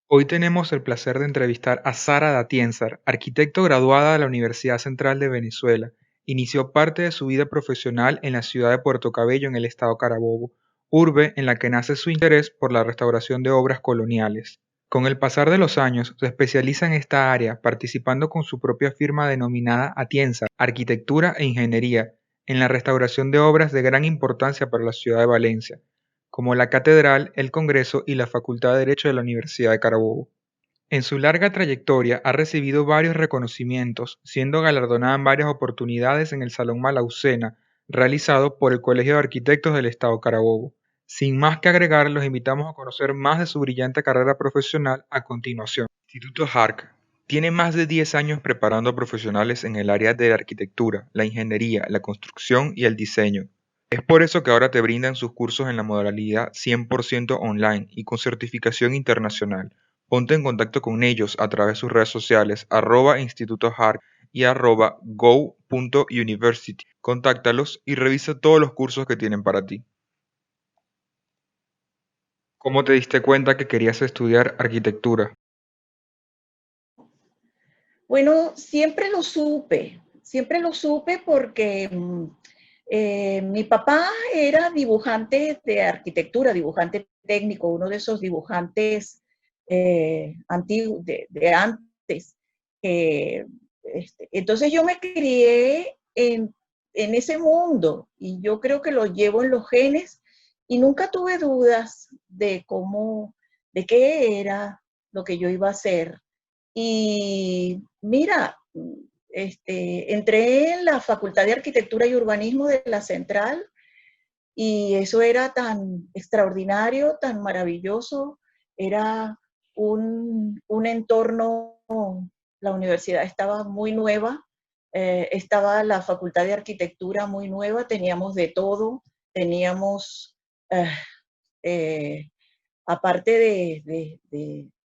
Hoy tenemos el placer de entrevistar a Sara D'Atienzar, arquitecto graduada de la Universidad Central de Venezuela. Inició parte de su vida profesional en la ciudad de Puerto Cabello, en el estado Carabobo, urbe en la que nace su interés por la restauración de obras coloniales. Con el pasar de los años, se especializa en esta área, participando con su propia firma denominada Atienzar, Arquitectura e Ingeniería, en la restauración de obras de gran importancia para la ciudad de Valencia, como la Catedral, el Congreso y la Facultad de Derecho de la Universidad de Carabobo. En su larga trayectoria ha recibido varios reconocimientos, siendo galardonada en varias oportunidades en el Salón Malaucena, realizado por el Colegio de Arquitectos del Estado Carabobo. Sin más que agregar, los invitamos a conocer más de su brillante carrera profesional a continuación. Instituto HARC tiene más de 10 años preparando a profesionales en el área de la arquitectura, la ingeniería, la construcción y el diseño. Es por eso que ahora te brindan sus cursos en la modalidad 100% online y con certificación internacional. Ponte en contacto con ellos a través de sus redes sociales @Instituto Hark y @go.university. Contáctalos y revisa todos los cursos que tienen para ti. ¿Cómo te diste cuenta que querías estudiar arquitectura? Bueno, siempre lo supe porque mi papá era dibujante de arquitectura, dibujante técnico, uno de esos dibujantes antiguos, de antes. Eh, entonces yo me crié en ese mundo y yo creo que lo llevo en los genes y nunca tuve dudas de cómo, de qué era lo que yo iba a hacer. Y mira, entré en la Facultad de Arquitectura y Urbanismo de la Central y eso era tan extraordinario, tan maravilloso. Era un entorno, la universidad estaba muy nueva, estaba la Facultad de Arquitectura muy nueva, teníamos de todo, teníamos, eh, eh, aparte de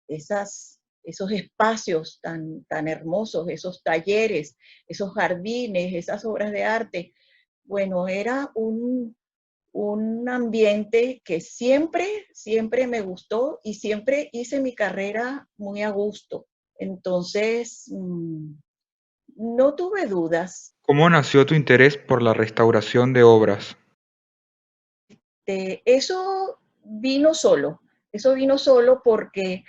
esos espacios tan hermosos, esos talleres, esos jardines, esas obras de arte, bueno, era un ambiente que siempre me gustó y siempre hice mi carrera muy a gusto. Entonces, no tuve dudas. ¿Cómo nació tu interés por la restauración de obras? Eso eso vino solo porque,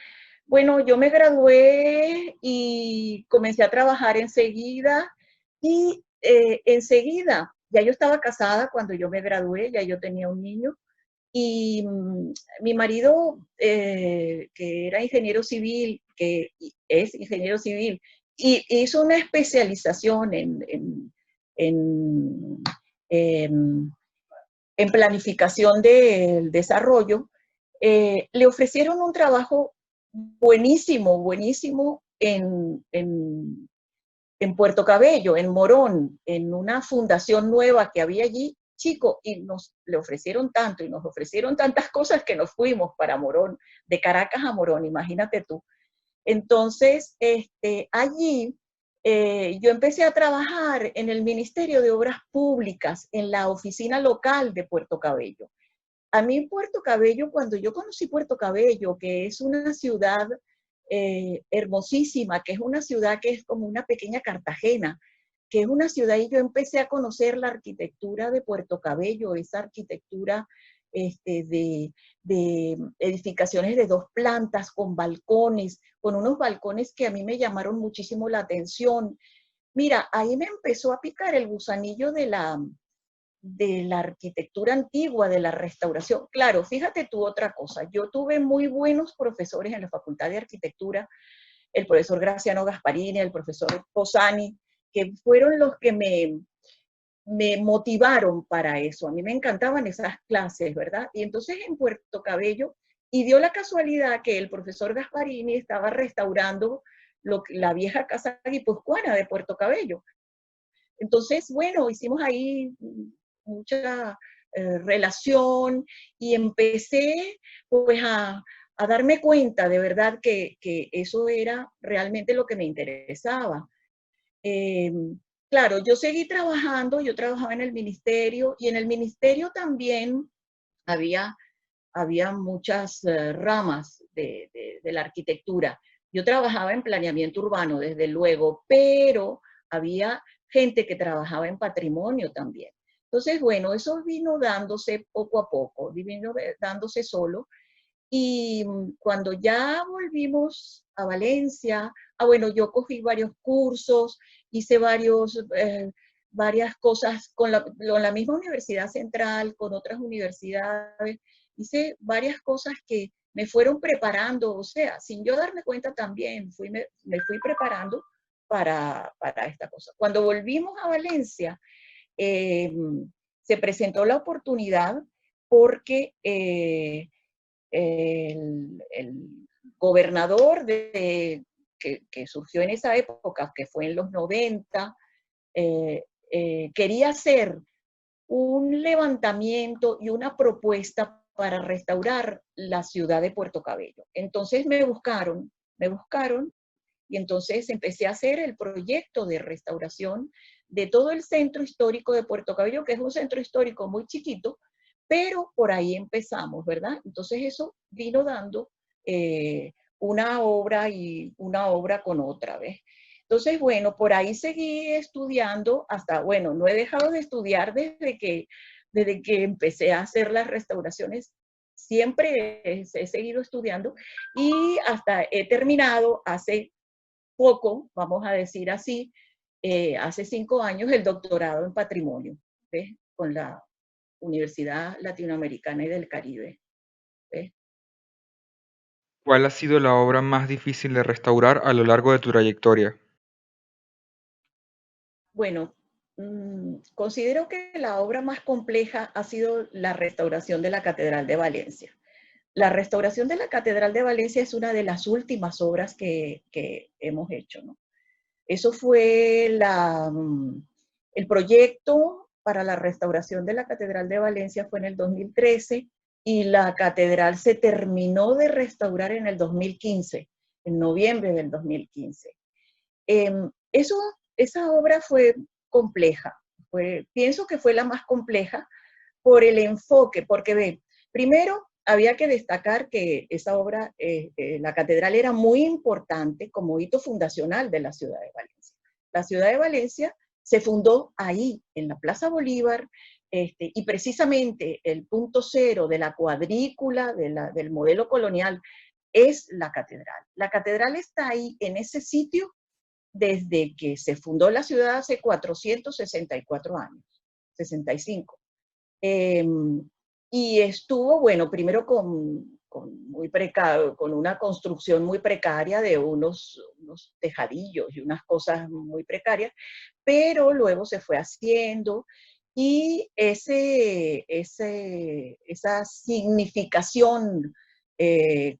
bueno, yo me gradué y comencé a trabajar enseguida y enseguida, ya yo estaba casada cuando yo me gradué, ya yo tenía un niño y mi marido, que era ingeniero civil, que es ingeniero civil, y hizo una especialización en, en en planificación del desarrollo, le ofrecieron un trabajo buenísimo en Puerto Cabello, en Morón, en una fundación nueva que había allí, chico, y le ofrecieron tanto y nos ofrecieron tantas cosas que nos fuimos para Morón, de Caracas a Morón, imagínate tú. Entonces, allí yo empecé a trabajar en el Ministerio de Obras Públicas, en la oficina local de Puerto Cabello. A mí Puerto Cabello, cuando yo conocí Puerto Cabello, que es una ciudad hermosísima, que es una ciudad que es como una pequeña Cartagena, que es una ciudad y yo empecé a conocer la arquitectura de Puerto Cabello, esa arquitectura de edificaciones de 2 plantas con balcones, con unos balcones que a mí me llamaron muchísimo la atención. Mira, ahí me empezó a picar el gusanillo de la arquitectura antigua, de la restauración. Claro, fíjate tú otra cosa, yo tuve muy buenos profesores en la Facultad de Arquitectura, el profesor Graciano Gasparini, el profesor Posani, que fueron los que me motivaron para eso. A mí me encantaban esas clases, ¿verdad? Y entonces en Puerto Cabello, y dio la casualidad que el profesor Gasparini estaba restaurando la vieja casa guipuzcoana de Puerto Cabello. Entonces, bueno, hicimos ahí mucha relación y empecé pues a darme cuenta de verdad que eso era realmente lo que me interesaba. Eh, claro, yo seguí trabajando, yo trabajaba en el ministerio y en el ministerio también había había muchas ramas de la arquitectura. Yo trabajaba en planeamiento urbano, desde luego, pero había gente que trabajaba en patrimonio también. Entonces, bueno, eso vino dándose poco a poco, vino dándose solo. Y cuando ya volvimos a Valencia, bueno, yo cogí varios cursos, hice varias cosas con la misma Universidad Central, con otras universidades, hice varias cosas que me fueron preparando, o sea, sin yo darme cuenta también, me fui preparando para esta cosa. Cuando volvimos a Valencia, eh, se presentó la oportunidad porque el gobernador que surgió en esa época, que fue en los 90, quería hacer un levantamiento y una propuesta para restaurar la ciudad de Puerto Cabello. Entonces me buscaron y entonces empecé a hacer el proyecto de restauración de todo el centro histórico de Puerto Cabello, que es un centro histórico muy chiquito, pero por ahí empezamos, ¿verdad? Entonces eso vino dando una obra y una obra con otra, ¿ves? Entonces, bueno, por ahí seguí estudiando hasta, bueno, no he dejado de estudiar desde que empecé a hacer las restauraciones. Siempre he seguido estudiando y hasta he terminado hace poco, vamos a decir así, hace 5 años el doctorado en patrimonio, ¿ves? Con la Universidad Latinoamericana y del Caribe, ¿ves? ¿Cuál ha sido la obra más difícil de restaurar a lo largo de tu trayectoria? Bueno, considero que la obra más compleja ha sido la restauración de la Catedral de Valencia. La restauración de la Catedral de Valencia es una de las últimas obras que hemos hecho, ¿no? Eso fue el proyecto para la restauración de la Catedral de Valencia fue en el 2013 y la catedral se terminó de restaurar en el 2015, en noviembre del 2015. Eso, esa obra fue compleja, pienso que fue la más compleja por el enfoque, porque ve, primero había que destacar que esa obra, la catedral era muy importante como hito fundacional de la ciudad de Valencia. La ciudad de Valencia se fundó ahí, en la Plaza Bolívar, y precisamente el punto cero de la cuadrícula del modelo colonial es la catedral. La catedral está ahí en ese sitio desde que se fundó la ciudad hace 464 años, 65. Eh, y estuvo, bueno, primero con una construcción muy precaria de unos tejadillos y unas cosas muy precarias, pero luego se fue haciendo y esa significación de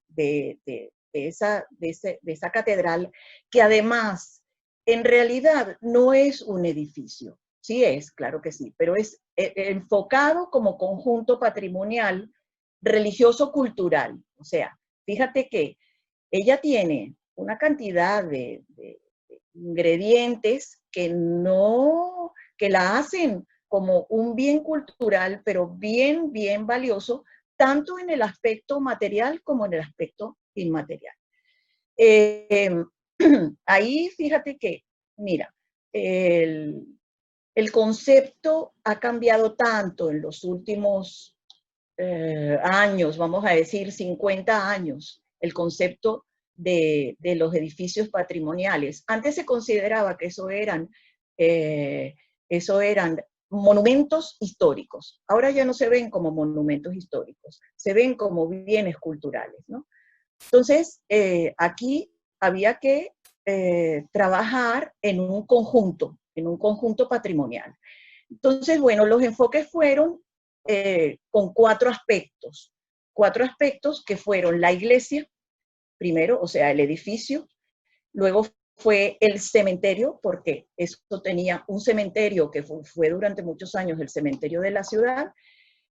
esa catedral, que además en realidad no es un edificio, sí es, claro que sí, pero es enfocado como conjunto patrimonial religioso-cultural. O sea, fíjate que ella tiene una cantidad de ingredientes que la hacen como un bien cultural, pero bien valioso, tanto en el aspecto material como en el aspecto inmaterial. Eh, ahí fíjate que, mira, el, el concepto ha cambiado tanto en los últimos años, vamos a decir 50 años, el concepto de los edificios patrimoniales. Antes se consideraba que eso eran monumentos históricos. Ahora ya no se ven como monumentos históricos, se ven como bienes culturales, ¿no? Entonces, aquí había que trabajar en un conjunto patrimonial. Entonces, bueno, los enfoques fueron con cuatro aspectos que fueron la iglesia, primero, o sea, el edificio, luego fue el cementerio, porque eso tenía un cementerio que fue durante muchos años el cementerio de la ciudad,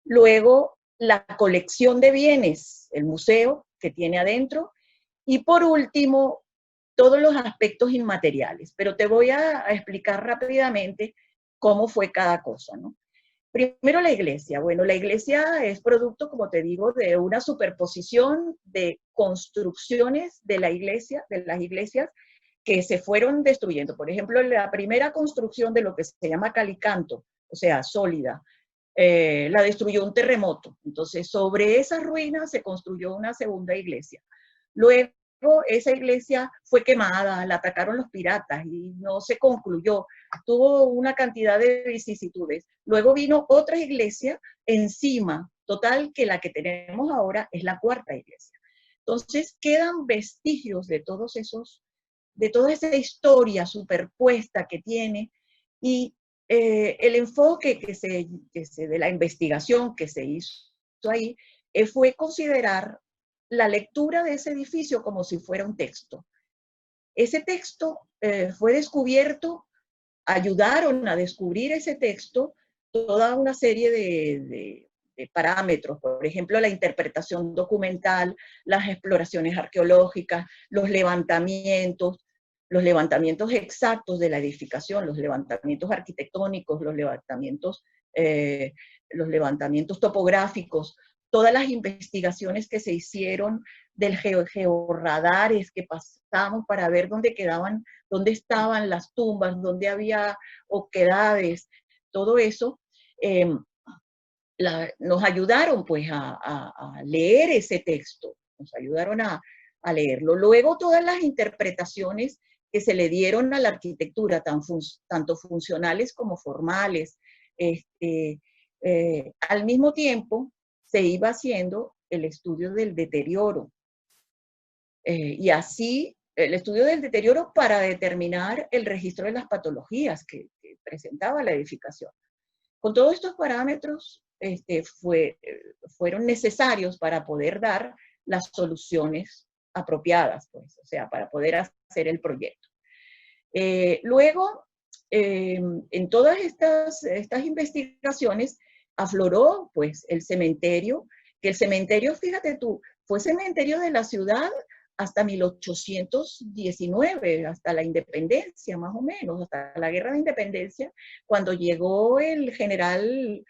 luego la colección de bienes, el museo que tiene adentro, y por último, todos los aspectos inmateriales. Pero te voy a explicar rápidamente cómo fue cada cosa, ¿no? Primero la iglesia. Bueno, la iglesia es producto, como te digo, de una superposición de construcciones de la iglesia, de las iglesias que se fueron destruyendo. Por ejemplo, la primera construcción de lo que se llama calicanto, o sea, sólida, la destruyó un terremoto. Entonces, sobre esas ruinas se construyó una segunda iglesia. Luego, esa iglesia fue quemada, la atacaron los piratas y no se concluyó. Tuvo una cantidad de vicisitudes. Luego vino otra iglesia encima, total que la que tenemos ahora es la cuarta iglesia. Entonces, quedan vestigios de todos esos, de toda esa historia superpuesta que tiene y el enfoque de la investigación que se hizo ahí fue considerar la lectura de ese edificio como si fuera un texto. Ese texto fue descubierto, ayudaron a descubrir ese texto toda una serie de parámetros, por ejemplo, la interpretación documental, las exploraciones arqueológicas, los levantamientos exactos de la edificación, los levantamientos arquitectónicos, los levantamientos topográficos, todas las investigaciones que se hicieron del georradares que pasamos para ver dónde quedaban, dónde estaban las tumbas, dónde había oquedades, todo eso nos ayudaron pues a leer ese texto, nos ayudaron a leerlo. Luego todas las interpretaciones que se le dieron a la arquitectura, tanto funcionales como formales, al mismo tiempo se iba haciendo el estudio del deterioro. Y así, el estudio del deterioro para determinar el registro de las patologías que presentaba la edificación. Con todos estos parámetros fueron necesarios para poder dar las soluciones apropiadas, pues, o sea, para poder hacer el proyecto. Luego, en todas estas investigaciones, afloró pues el cementerio, que el cementerio, fíjate tú, fue cementerio de la ciudad hasta 1819, hasta la independencia más o menos, hasta la guerra de independencia, cuando llegó el general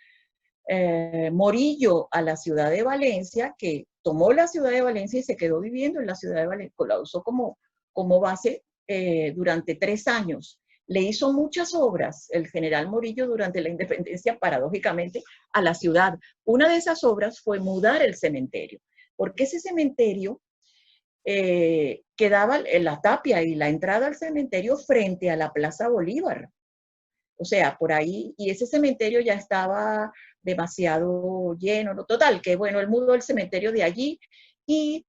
Morillo a la ciudad de Valencia, que tomó la ciudad de Valencia y se quedó viviendo en la ciudad de Valencia, la usó como base durante 3 años. Le hizo muchas obras el general Morillo durante la independencia, paradójicamente, a la ciudad. Una de esas obras fue mudar el cementerio, porque ese cementerio quedaba en la tapia y la entrada al cementerio frente a la Plaza Bolívar. O sea, por ahí, y ese cementerio ya estaba demasiado lleno, ¿no? Total, que bueno, él mudó el cementerio de allí y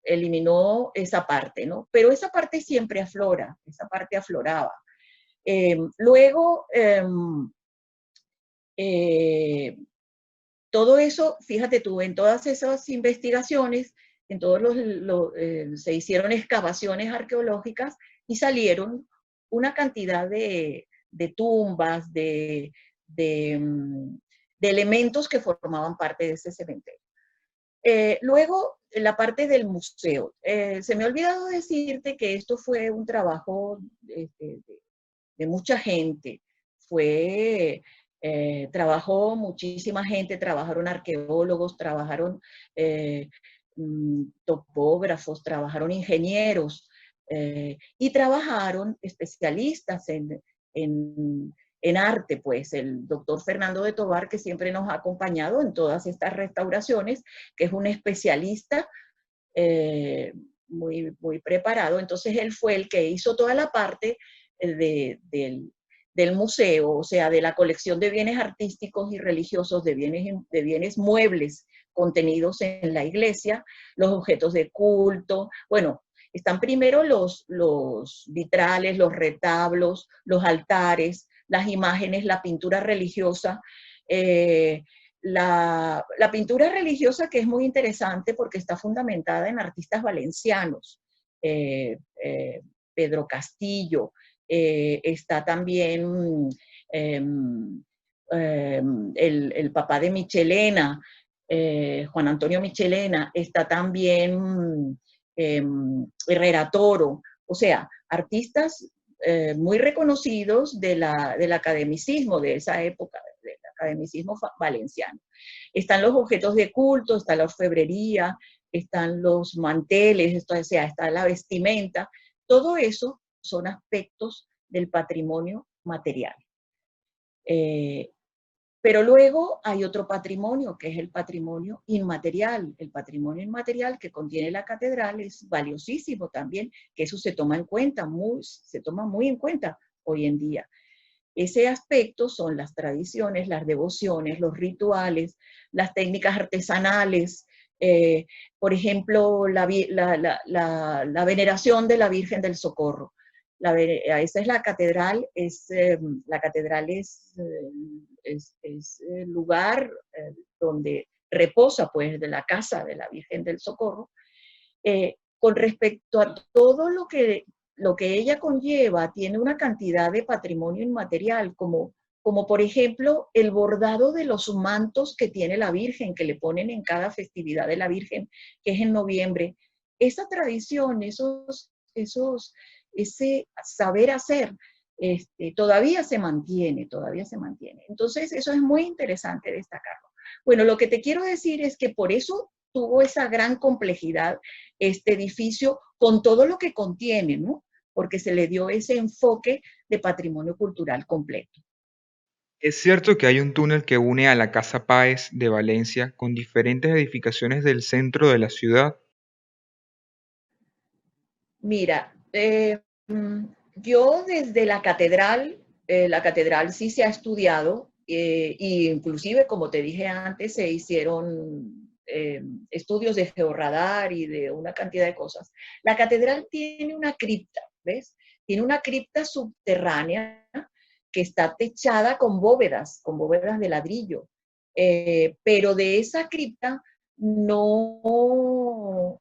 eliminó esa parte, ¿no? Pero esa parte siempre aflora, esa parte afloraba. Luego, todo eso, fíjate tú, en todas esas investigaciones, en todos se hicieron excavaciones arqueológicas y salieron una cantidad de tumbas, de elementos que formaban parte de ese cementerio. Luego, la parte del museo. Se me ha olvidado decirte que esto fue un trabajo de mucha gente. Trabajó muchísima gente, trabajaron arqueólogos, trabajaron topógrafos, trabajaron ingenieros y trabajaron especialistas en arte, pues el doctor Fernando de Tovar, que siempre nos ha acompañado en todas estas restauraciones, que es un especialista muy, muy preparado. Entonces él fue el que hizo toda la parte del museo, o sea, de la colección de bienes artísticos y religiosos, de bienes muebles contenidos en la iglesia, los objetos de culto. Bueno, están primero los vitrales, los retablos, los altares, las imágenes, la pintura religiosa. La pintura religiosa, que es muy interesante porque está fundamentada en artistas valencianos, Pedro Castillo, está también el papá de Michelena, Juan Antonio Michelena, está también Herrera Toro, o sea, artistas muy reconocidos del academicismo de esa época, del academicismo valenciano. Están los objetos de culto, está la orfebrería, están los manteles, esto, o sea, está la vestimenta. Todo eso son aspectos del patrimonio material. Pero luego hay otro patrimonio, que es el patrimonio inmaterial. El patrimonio inmaterial que contiene la catedral es valiosísimo también, que eso se toma en cuenta, se toma muy en cuenta hoy en día. Ese aspecto son las tradiciones, las devociones, los rituales, las técnicas artesanales, por ejemplo, la veneración de la Virgen del Socorro. Esa es la catedral, la catedral es el lugar donde reposa, pues, de la casa de la Virgen del Socorro. Con respecto a todo lo que ella conlleva, tiene una cantidad de patrimonio inmaterial, como por ejemplo el bordado de los mantos que tiene la Virgen, que le ponen en cada festividad de la Virgen, que es en noviembre. Esa tradición, ese saber hacer, todavía se mantiene, todavía se mantiene. Entonces, eso es muy interesante destacarlo. Bueno, lo que te quiero decir es que por eso tuvo esa gran complejidad este edificio con todo lo que contiene, ¿no? Porque se le dio ese enfoque de patrimonio cultural completo. Es cierto que hay un túnel que une a la Casa Páez de Valencia con diferentes edificaciones del centro de la ciudad. Mira, yo desde la catedral sí se ha estudiado, e inclusive, como te dije antes, se hicieron estudios de georradar y de una cantidad de cosas. La catedral tiene una cripta, ¿ves? Tiene una cripta subterránea que está techada con bóvedas de ladrillo. Pero de esa cripta no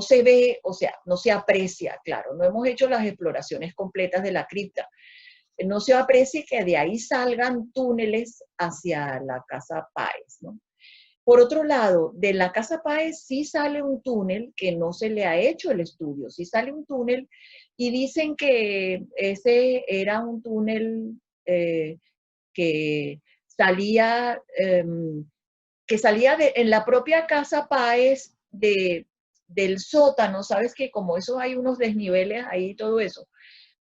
se ve, o sea, no se aprecia, claro, no hemos hecho las exploraciones completas de la cripta, no se aprecia que de ahí salgan túneles hacia la Casa Páez, ¿no? Por otro lado, de la Casa Páez sí sale un túnel que no se le ha hecho el estudio, sí sale un túnel y dicen que ese era un túnel que salía, en la propia Casa Páez del sótano, sabes que como eso hay unos desniveles ahí, todo eso,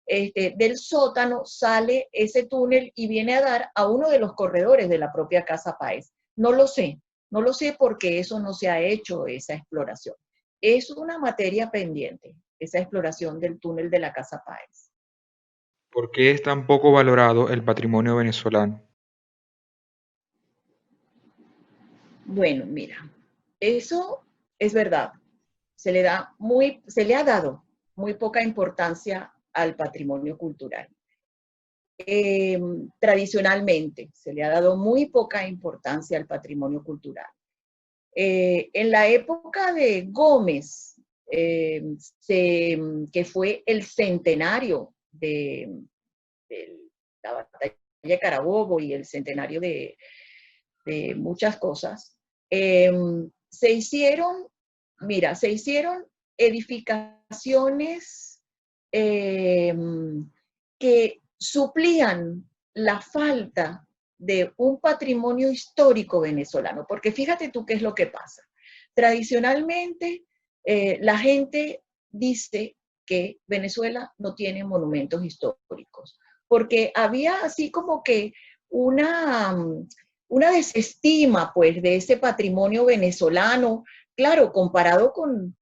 del sótano sale ese túnel y viene a dar a uno de los corredores de la propia Casa Páez. No lo sé porque eso no se ha hecho, esa exploración. Es una materia pendiente, esa exploración del túnel de la Casa Páez. ¿Por qué es tan poco valorado el patrimonio venezolano? Bueno, mira, eso es verdad. Se le ha dado muy poca importancia al patrimonio cultural. Tradicionalmente se le ha dado muy poca importancia al patrimonio cultural. En la época de Gómez, que fue el centenario de la batalla de Carabobo y el centenario de muchas cosas, se hicieron, mira, se hicieron edificaciones que suplían la falta de un patrimonio histórico venezolano, porque fíjate tú qué es lo que pasa. Tradicionalmente, la gente dice que Venezuela no tiene monumentos históricos, porque había así como que una, una desestima, pues, de ese patrimonio venezolano, claro, comparado con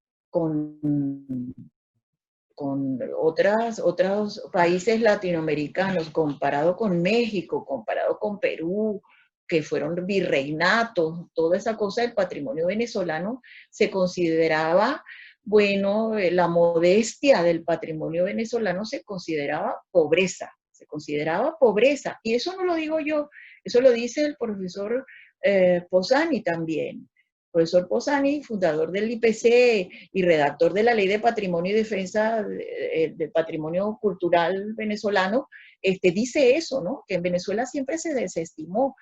otros países latinoamericanos, comparado con México, comparado con Perú, que fueron virreinatos, toda esa cosa del patrimonio venezolano se consideraba, bueno, la modestia del patrimonio venezolano se consideraba pobreza, y eso no lo digo yo, eso lo dice el profesor Posani también. Profesor Posani, fundador del IPC y redactor de la Ley de Patrimonio y Defensa del Patrimonio Cultural Venezolano, dice eso, ¿no? Que en Venezuela siempre se desestimó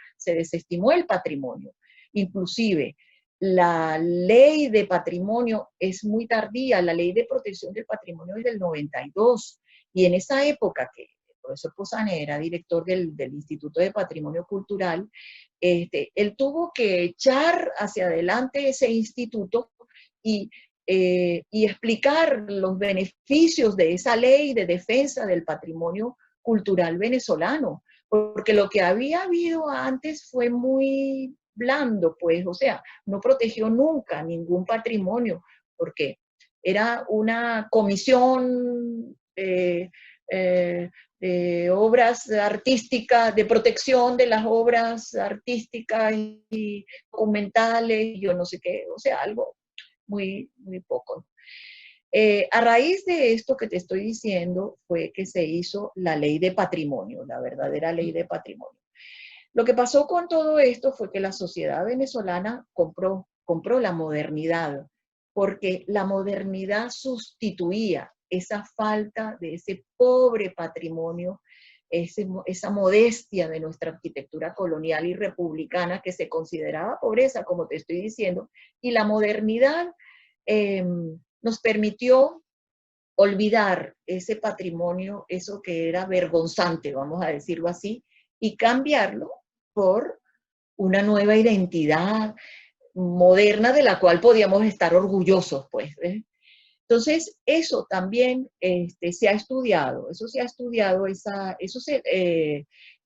el patrimonio. Inclusive, la ley de patrimonio es muy tardía, la ley de protección del patrimonio es del 92, Y en esa época que el profesor Posane era director del Instituto de Patrimonio Cultural, él tuvo que echar hacia adelante ese instituto y, y explicar los beneficios de esa ley de defensa del patrimonio cultural venezolano, porque lo que había habido antes fue muy blando, pues, o sea, no protegió nunca ningún patrimonio, porque era una comisión de obras artísticas, de protección de las obras artísticas y documentales, yo no sé qué, o sea, algo muy, muy poco. A raíz de esto que te estoy diciendo fue que se hizo la ley de patrimonio, la verdadera ley de patrimonio. Lo que pasó con todo esto fue que la sociedad venezolana compró la modernidad, porque la modernidad sustituía esa falta de ese pobre patrimonio, esa modestia de nuestra arquitectura colonial y republicana que se consideraba pobreza, como te estoy diciendo, y la modernidad nos permitió olvidar ese patrimonio, eso que era vergonzante, vamos a decirlo así, y cambiarlo por una nueva identidad moderna de la cual podíamos estar orgullosos, pues. Entonces, eso también se ha estudiado, eso se ha estudiado,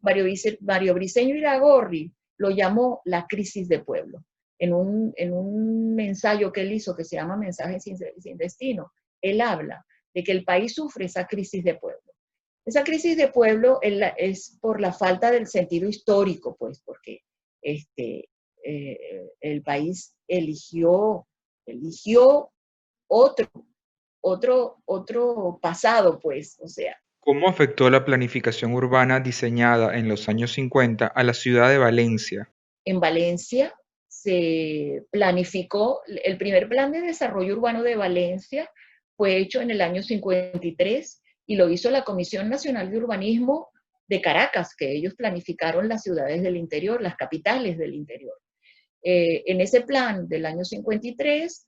Mario Briceño Iragorri lo llamó la crisis de pueblo. En un ensayo que él hizo que se llama Mensajes sin destino, él habla de que el país sufre esa crisis de pueblo. Esa crisis de pueblo es por la falta del sentido histórico, pues, porque el país eligió otro, otro pasado, pues, o sea. ¿Cómo afectó la planificación urbana diseñada en los años 50 a la ciudad de Valencia? En Valencia se planificó, el primer plan de desarrollo urbano de Valencia fue hecho en el año 53 y lo hizo la Comisión Nacional de Urbanismo de Caracas, que ellos planificaron las ciudades del interior, las capitales del interior. En ese plan del año 53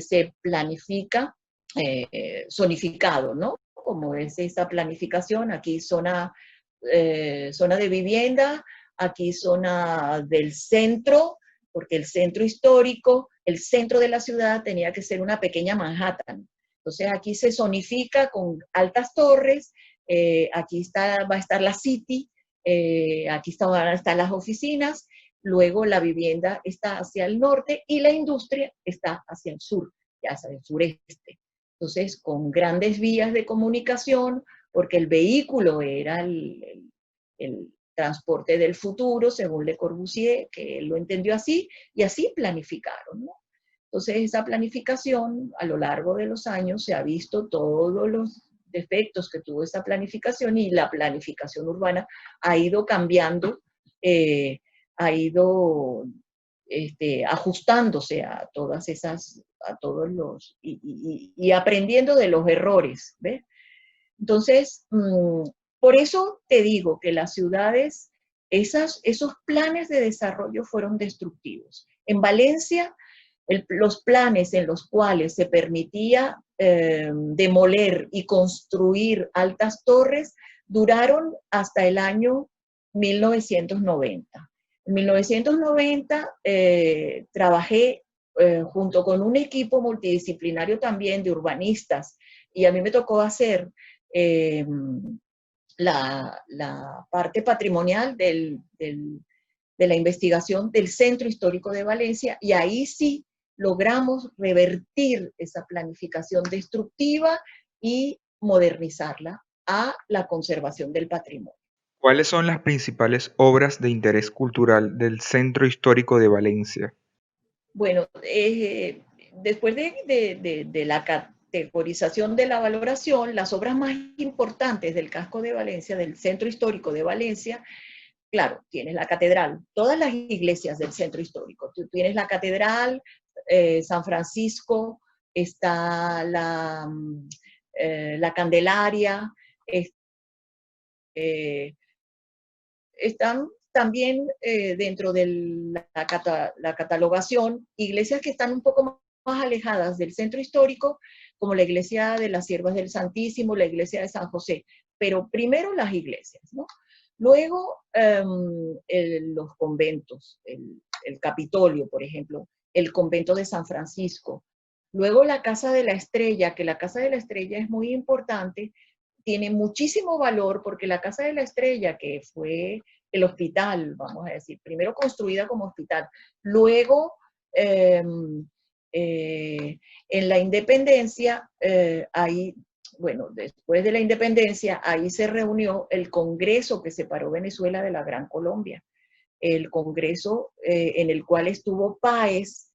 se planifica zonificado, ¿no? Como es esa planificación, aquí zona de vivienda, aquí zona del centro, porque el centro histórico, el centro de la ciudad tenía que ser una pequeña Manhattan. Entonces aquí se zonifica con altas torres, va a estar la City, van a estar las oficinas, luego la vivienda está hacia el norte y la industria está hacia el sur, ya hacia el sureste. Entonces, con grandes vías de comunicación, porque el vehículo era el transporte del futuro, según Le Corbusier, que él lo entendió así, y así planificaron, ¿no? Entonces, esa planificación, a lo largo de los años, se ha visto todos los defectos que tuvo esa planificación y la planificación urbana ha ido cambiando, ha ido ajustándose a todas esas, a todos los, y aprendiendo de los errores, ¿ves? Entonces, por eso te digo que las ciudades, esos planes de desarrollo fueron destructivos. En Valencia, los planes en los cuales se permitía demoler y construir altas torres duraron hasta el año 1990. En 1990 trabajé junto con un equipo multidisciplinario también de urbanistas y a mí me tocó hacer eh, la parte patrimonial de la investigación del Centro Histórico de Valencia y ahí sí logramos revertir esa planificación destructiva y modernizarla a la conservación del patrimonio. ¿Cuáles son las principales obras de interés cultural del Centro Histórico de Valencia? Bueno, después de la categorización de la valoración, las obras más importantes del casco de Valencia, del Centro Histórico de Valencia, claro, tienes la catedral, todas las iglesias del centro histórico. Tú tienes la catedral, San Francisco, está la Candelaria, eh, están también dentro de la catalogación iglesias que están un poco más alejadas del centro histórico, como la iglesia de las Siervas del Santísimo, la iglesia de San José, pero primero las iglesias, ¿no? Luego los conventos, el Capitolio, por ejemplo, el convento de San Francisco. Luego la Casa de la Estrella, que la Casa de la Estrella es muy importante, tiene muchísimo valor porque la Casa de la Estrella, que fue el hospital, vamos a decir, primero construida como hospital, luego eh, en la independencia, ahí, bueno, después de la independencia, ahí se reunió el Congreso que separó Venezuela de la Gran Colombia. El Congreso en el cual estuvo Páez,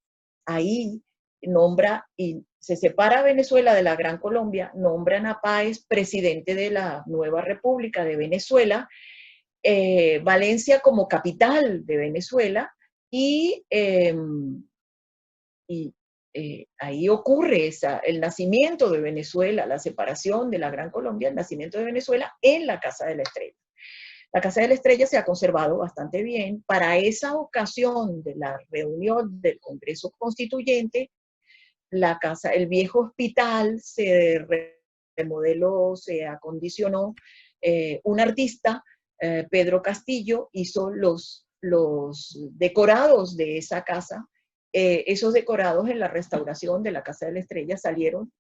ahí nombra y se separa Venezuela de la Gran Colombia, nombran a Páez presidente de la nueva República de Venezuela, Valencia como capital de Venezuela y, y ahí ocurre el nacimiento de Venezuela, la separación de la Gran Colombia, el nacimiento de Venezuela en la Casa de la Estrella. La Casa de la Estrella se ha conservado bastante bien. Para esa ocasión de la reunión del Congreso Constituyente, el viejo hospital se remodeló, se acondicionó. Un artista, Pedro Castillo, hizo los decorados de esa casa. Esos decorados en la restauración de la Casa de la Estrella salieron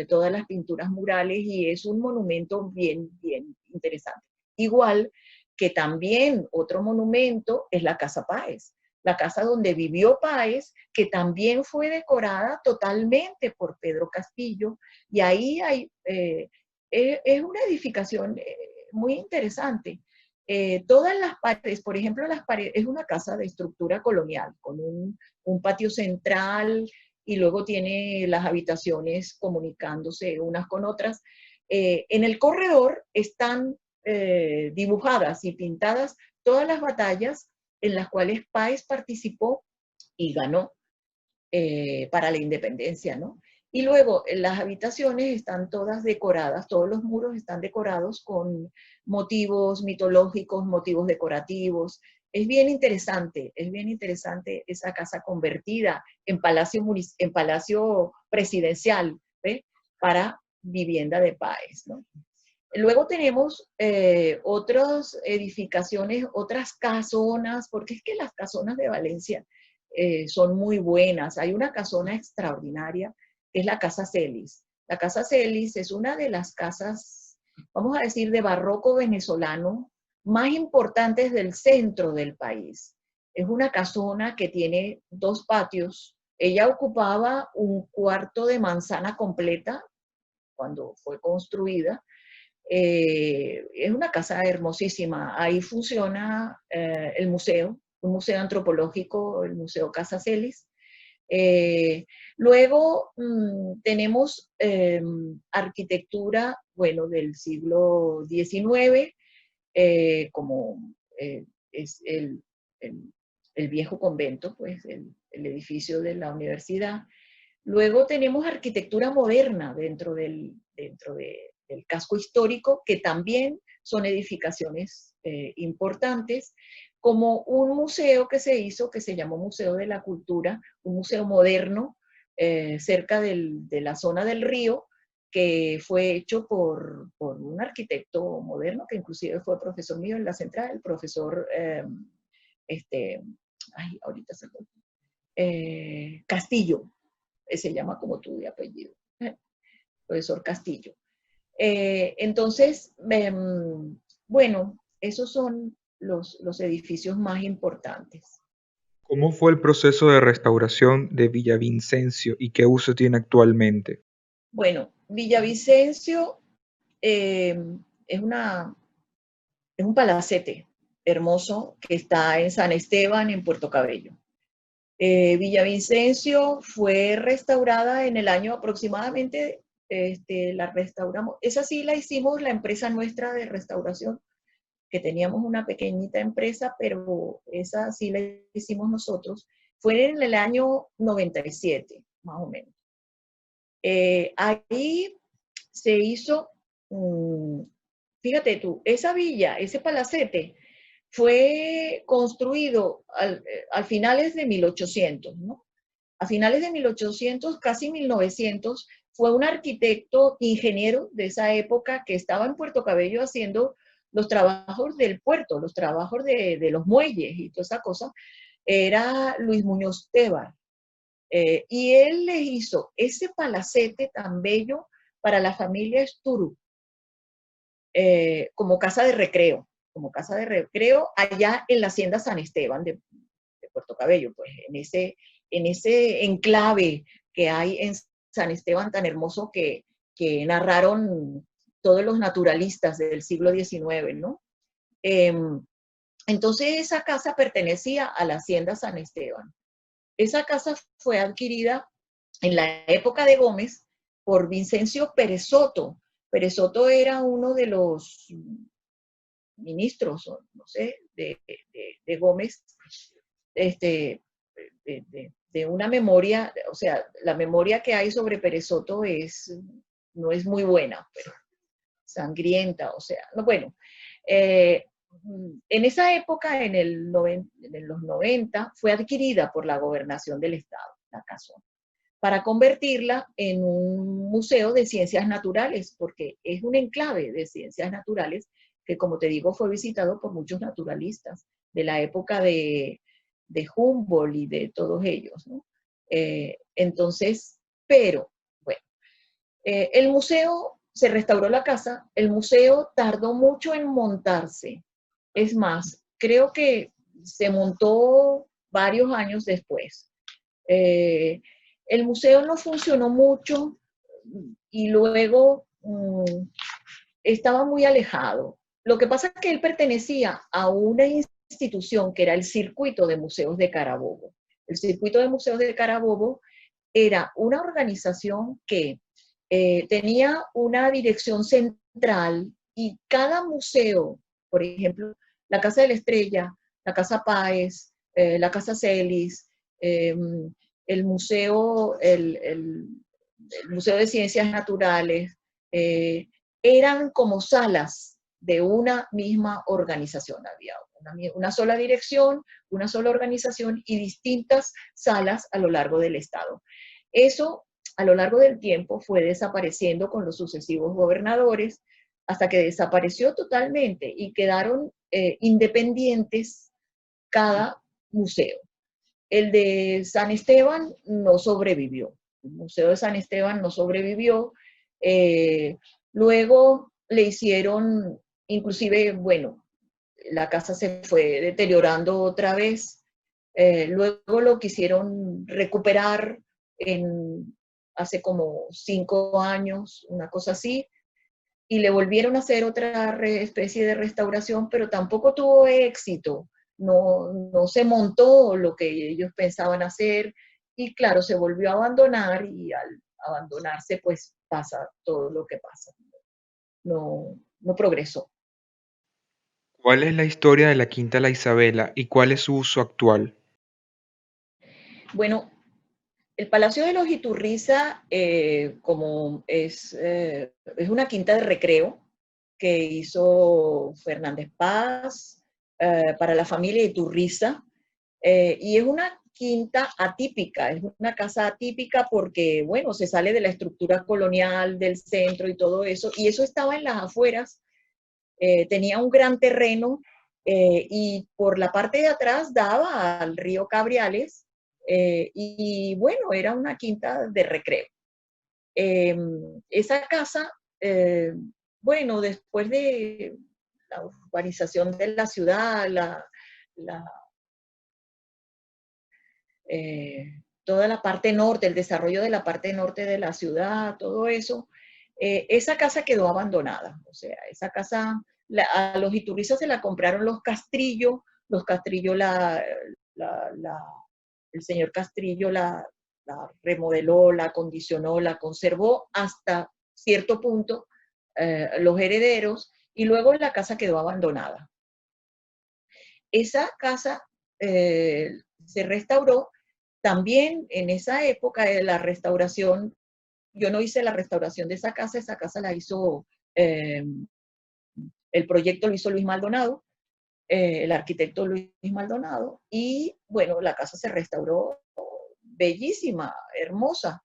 todas las pinturas murales y es un monumento bien, bien interesante. Igual que también otro monumento es la Casa Páez, la casa donde vivió Páez, que también fue decorada totalmente por Pedro Castillo, y ahí es una edificación muy interesante. Todas las paredes, por ejemplo, las paredes, es una casa de estructura colonial, con un patio central y luego tiene las habitaciones comunicándose unas con otras. En el corredor están dibujadas y pintadas todas las batallas en las cuales Páez participó y ganó para la independencia, ¿no? Y luego las habitaciones están todas decoradas, todos los muros están decorados con motivos mitológicos, motivos decorativos. Es bien interesante esa casa convertida en palacio presidencial, ¿ve? Para vivienda de Páez, ¿no? Luego tenemos otras edificaciones, otras casonas, porque es que las casonas de Valencia son muy buenas. Hay una casona extraordinaria, que es la Casa Celis. La Casa Celis es una de las casas, vamos a decir, de barroco venezolano más importantes del centro del país. Es una casona que tiene dos patios. Ella ocupaba un cuarto de manzana completa cuando fue construida. Es una casa hermosísima. Ahí funciona el museo, un museo antropológico, el Museo Casa Celis. Luego tenemos arquitectura, bueno, del siglo XIX, como es el, el, viejo convento, pues el edificio de la universidad. Luego tenemos arquitectura moderna del casco histórico, que también son edificaciones importantes, como un museo que se hizo, que se llamó Museo de la Cultura, un museo moderno cerca de la zona del río, que fue hecho por un arquitecto moderno, que inclusive fue profesor mío en la central, el profesor, ahorita se Castillo, se llama como tú de apellido, profesor Castillo. Entonces, bueno, esos son los edificios más importantes. ¿Cómo fue el proceso de restauración de Villavicencio y qué uso tiene actualmente? Bueno, Villavicencio eh, es, es un palacete hermoso que está en San Esteban, en Puerto Cabello. Villavicencio fue restaurada en el año aproximadamente, la restauramos, esa sí la hicimos la empresa nuestra de restauración, que teníamos una pequeñita empresa, pero esa sí la hicimos nosotros, fue en el año 97, más o menos. Ahí se hizo, fíjate tú, esa villa, ese palacete, fue construido al finales de 1800, ¿no? a finales de 1800, casi 1900, fue un arquitecto ingeniero de esa época que estaba en Puerto Cabello haciendo los trabajos del puerto, los trabajos de los muelles y toda esa cosa. Era Luis Muñoz Tebar. Y él le hizo ese palacete tan bello para la familia Sturu, como casa de recreo allá en la hacienda San Esteban de Puerto Cabello, pues en ese enclave que hay en San Esteban tan hermoso que narraron todos los naturalistas del siglo XIX, ¿no? Eh, entonces esa casa pertenecía a la hacienda San Esteban. Esa casa fue adquirida en la época de Gómez por Vincencio Perezoto. Perezoto era uno de los ministros, no sé, de Gómez, este, de una memoria, o sea, la memoria que hay sobre Perezoto no es muy buena, pero sangrienta, o sea, no, bueno, eh, en esa época, en los 90, fue adquirida por la gobernación del estado, la casona, para convertirla en un museo de ciencias naturales, porque es un enclave de ciencias naturales que, como te digo, fue visitado por muchos naturalistas de la época de Humboldt y de todos ellos, ¿no? Entonces, pero, bueno, el museo, se restauró la casa, el museo tardó mucho en montarse. Es más, creo que se montó varios años después. Eh, el museo no funcionó mucho y luego estaba muy alejado. Lo que pasa es que él pertenecía a una institución que era el Circuito de Museos de Carabobo. El Circuito de Museos de Carabobo era una organización que tenía una dirección central y cada museo, por ejemplo, la Casa de la Estrella, la Casa Páez, la Casa Celis, eh, el Museo de Ciencias Naturales, eh, eran como salas de una misma organización. Había una sola dirección, una sola organización y distintas salas a lo largo del estado. Eso a lo largo del tiempo fue desapareciendo con los sucesivos gobernadores hasta que desapareció totalmente y quedaron independientes cada museo. El de San Esteban no sobrevivió. El Museo de San Esteban no sobrevivió. Eh, Luego le hicieron, inclusive, bueno, la casa se fue deteriorando otra vez. Luego lo quisieron recuperar hace como 5 años, una cosa así, y le volvieron a hacer otra especie de restauración, pero tampoco tuvo éxito. No se montó lo que ellos pensaban hacer y claro, se volvió a abandonar y al abandonarse pues pasa todo lo que pasa. No progresó. ¿Cuál es la historia de la Quinta La Isabela y cuál es su uso actual? Bueno, el Palacio de los Iturriza, como es una quinta de recreo que hizo Fernández Paz para la familia Iturriza, y es una quinta atípica, es una casa atípica porque, bueno, se sale de la estructura colonial del centro y todo eso, y eso estaba en las afueras, tenía un gran terreno y por la parte de atrás daba al río Cabriales y bueno, era una quinta de recreo. Esa casa, eh, bueno, después de la urbanización de la ciudad, la, toda la parte norte, el desarrollo de la parte norte de la ciudad, todo eso, esa casa quedó abandonada. O sea, esa casa, a los iturrizas se la compraron los Castrillo la, la, el señor Castrillo la remodeló, la acondicionó, la conservó hasta cierto punto los herederos y luego la casa quedó abandonada. Esa casa se restauró también en esa época de la restauración. Yo no hice la restauración de esa casa la hizo, el proyecto lo hizo Luis Maldonado, el arquitecto Luis Maldonado, y bueno, la casa se restauró bellísima, hermosa,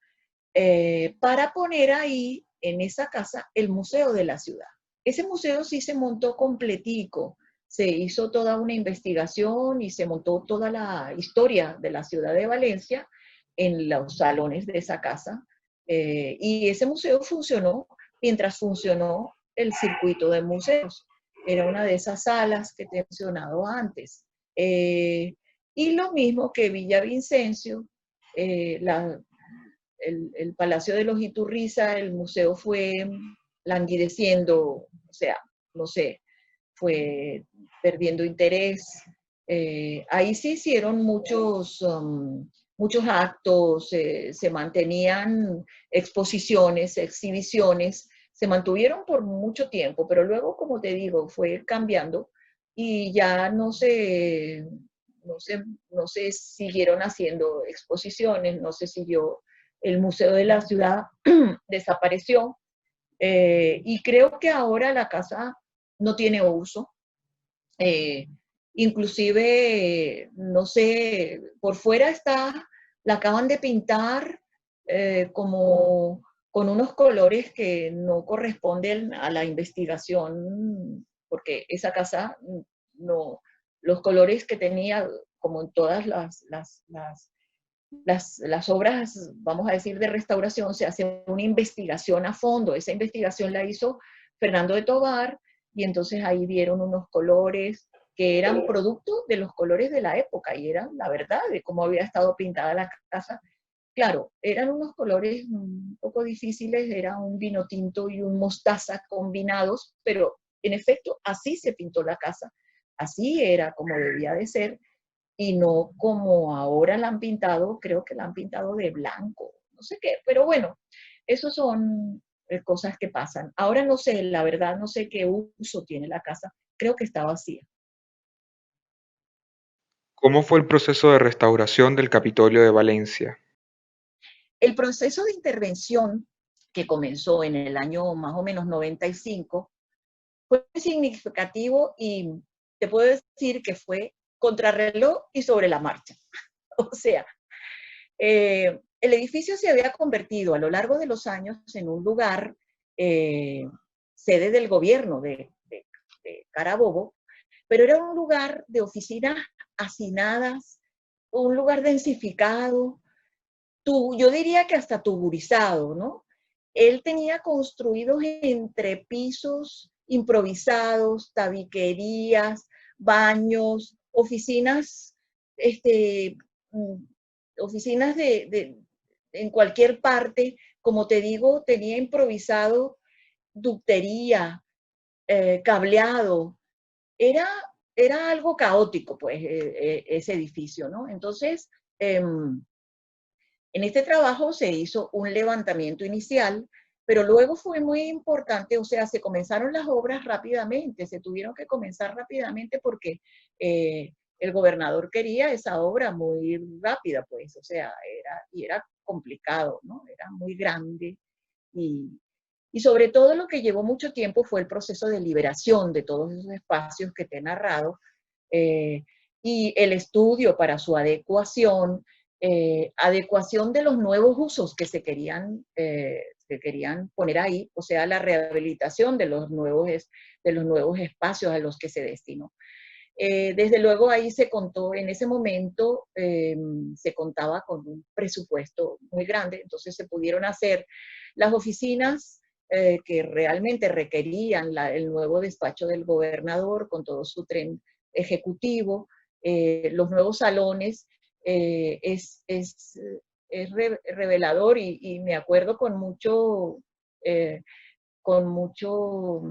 para poner ahí, en esa casa, el museo de la ciudad. Ese museo sí se montó completico, se hizo toda una investigación y se montó toda la historia de la ciudad de Valencia en los salones de esa casa. Y ese museo funcionó mientras funcionó el circuito de museos. Era una de esas salas que te he mencionado antes. Y lo mismo que Villavicencio, la, el Palacio de los Iturriza, el museo fue languideciendo, o sea, no sé, fue perdiendo interés. Ahí se hicieron muchos actos, se mantenían exposiciones, exhibiciones, se mantuvieron por mucho tiempo, pero luego, como te digo, fue cambiando y ya no se, no se siguieron haciendo exposiciones, no se siguió, el Museo de la Ciudad desapareció, y creo que ahora la casa no tiene uso. Eh, Inclusive, no sé, por fuera está, la acaban de pintar como con unos colores que no corresponden a la investigación, porque esa casa no, los colores que tenía, como en todas las obras, vamos a decir, de restauración, se hace una investigación a fondo. Esa investigación la hizo Fernando de Tovar y entonces ahí vieron unos colores que eran producto de los colores de la época y eran la verdad de cómo había estado pintada la casa. Claro, eran unos colores un poco difíciles, era un vino tinto y un mostaza combinados, pero en efecto así se pintó la casa, así era como debía de ser y no como ahora la han pintado, creo que la han pintado de blanco, no sé qué, pero bueno, esos son cosas que pasan. Ahora no sé, la verdad no sé qué uso tiene la casa, creo que está vacía. ¿Cómo fue el proceso de restauración del Capitolio de Valencia? El proceso de intervención que comenzó en el año más o menos 95 fue significativo y te puedo decir que fue contrarreloj y sobre la marcha. O sea, el edificio se había convertido a lo largo de los años en un lugar, eh, sede del gobierno de Carabobo, pero era un lugar de oficinas hacinadas, un lugar densificado, yo diría que hasta tuburizado, ¿no? Él tenía construidos entrepisos improvisados, tabiquerías, baños, oficinas, este, mm, oficinas en cualquier parte. Como te digo, tenía improvisado ductería, cableado. Era, era algo caótico, pues, ese edificio, ¿no? Entonces, en este trabajo se hizo un levantamiento inicial, pero luego fue muy importante, o sea, se comenzaron las obras rápidamente, se tuvieron que comenzar rápidamente porque el gobernador quería esa obra muy rápida, pues, o sea, era complicado, ¿no? Era muy grande y, y sobre todo lo que llevó mucho tiempo fue el proceso de liberación de todos esos espacios que te he narrado, eh, y el estudio para su adecuación, adecuación de los nuevos usos que querían poner ahí, o sea, la rehabilitación de los nuevos espacios a los que se destinó. Desde luego ahí se contó, en ese momento se contaba con un presupuesto muy grande, entonces se pudieron hacer las oficinas que realmente requerían el nuevo despacho del gobernador con todo su tren ejecutivo, los nuevos salones. eh, es, es, es revelador y me acuerdo eh, con mucho,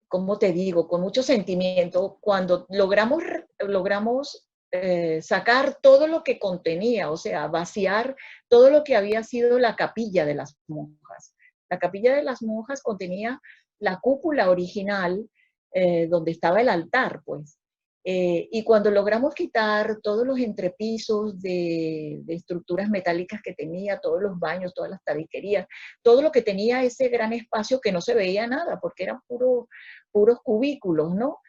¿cómo te digo? Con mucho sentimiento, cuando logramos sacar todo lo que contenía, o sea, vaciar todo lo que había sido la capilla de las monjas. La capilla de las monjas contenía la cúpula original, donde estaba el altar, pues. Y cuando logramos quitar todos los entrepisos de estructuras metálicas que tenía, todos los baños, todas las tabiquerías, todo lo que tenía ese gran espacio que no se veía nada, porque eran puros cubículos, ¿no?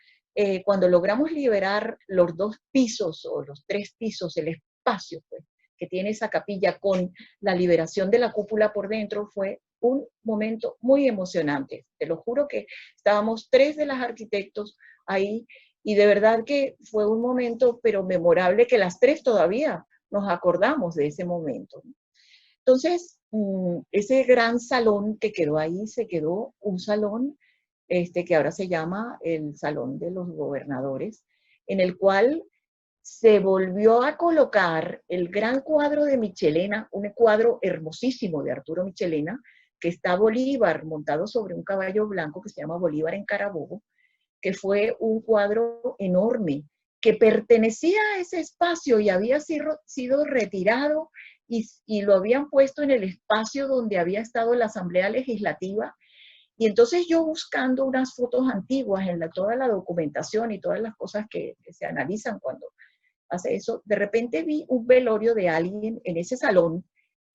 Cuando logramos liberar los 2 pisos o los 3 pisos, el espacio, pues, que tiene esa capilla con la liberación de la cúpula por dentro, fue un momento muy emocionante. Te lo juro que estábamos 3 de las arquitectos ahí y de verdad que fue un momento, pero memorable, que las 3 todavía nos acordamos de ese momento. Entonces, ese gran salón que quedó ahí, se quedó un salón que ahora se llama el Salón de los Gobernadores, en el cual se volvió a colocar el gran cuadro de Michelena, un cuadro hermosísimo de Arturo Michelena, que está Bolívar montado sobre un caballo blanco que se llama Bolívar en Carabobo, que fue un cuadro enorme que pertenecía a ese espacio y había sido retirado y lo habían puesto en el espacio donde había estado la Asamblea Legislativa. Y entonces yo buscando unas fotos antiguas en toda la documentación y todas las cosas que se analizan cuando hace eso, de repente vi un velorio de alguien en ese salón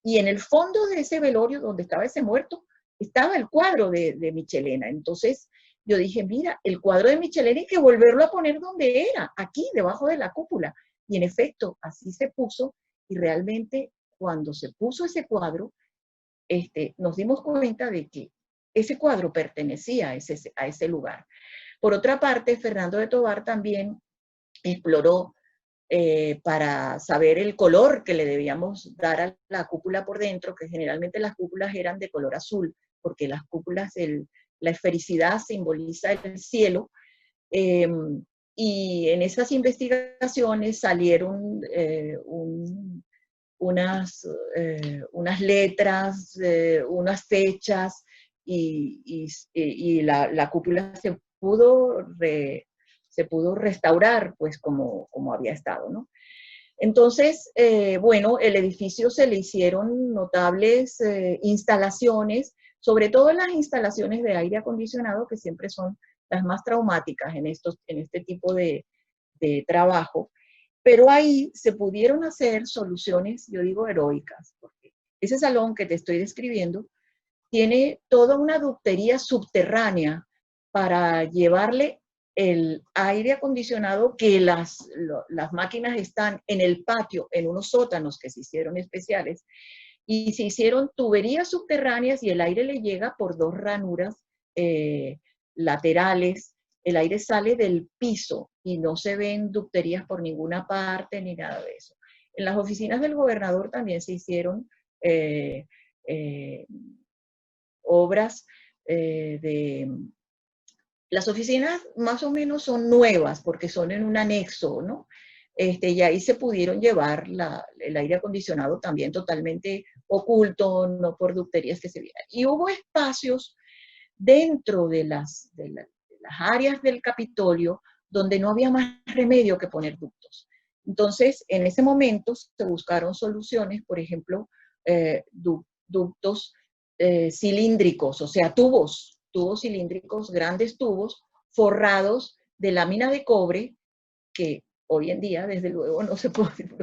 y en el fondo de ese velorio donde estaba ese muerto estaba el cuadro de Michelena. Entonces yo dije, mira, el cuadro de Michelena hay que volverlo a poner donde era, aquí, debajo de la cúpula. Y en efecto, así se puso y realmente cuando se puso ese cuadro, nos dimos cuenta de que ese cuadro pertenecía a ese lugar. Por otra parte, Fernando de Tovar también exploró para saber el color que le debíamos dar a la cúpula por dentro, que generalmente las cúpulas eran de color azul, porque las cúpulas, la esfericidad simboliza el cielo, y en esas investigaciones salieron unas letras, unas fechas, y la cúpula se pudo restaurar pues como había estado, ¿no? Entonces, bueno, el edificio se le hicieron notables instalaciones, sobre todo las instalaciones de aire acondicionado, que siempre son las más traumáticas en este tipo de trabajo, pero ahí se pudieron hacer soluciones, yo digo, heroicas, porque ese salón que te estoy describiendo tiene toda una ductería subterránea para llevarle el aire acondicionado, que las máquinas están en el patio, en unos sótanos que se hicieron especiales, y se hicieron tuberías subterráneas y el aire le llega por 2 ranuras laterales. El aire sale del piso y no se ven ducterías por ninguna parte ni nada de eso. En las oficinas del gobernador también se hicieron obras de... Las oficinas más o menos son nuevas porque son en un anexo, ¿no? Y ahí se pudieron llevar el aire acondicionado también totalmente oculto, no por ducterías que se vieran. Y hubo espacios dentro de las áreas del Capitolio donde no había más remedio que poner ductos. Entonces, en ese momento se buscaron soluciones, por ejemplo, ductos cilíndricos, o sea, tubos cilíndricos, grandes tubos forrados de lámina de cobre, que hoy en día, desde luego, no se pueden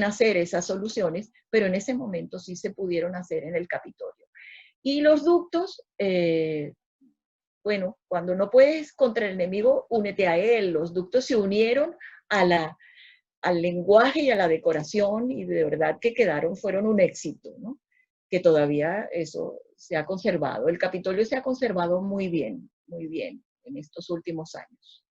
hacer esas soluciones, pero en ese momento sí se pudieron hacer en el Capitolio. Y los ductos, bueno, cuando no puedes contra el enemigo, únete a él. Los ductos se unieron al lenguaje y a la decoración y de verdad que fueron un éxito, ¿no? Que todavía eso se ha conservado. El Capitolio se ha conservado muy bien en estos últimos años.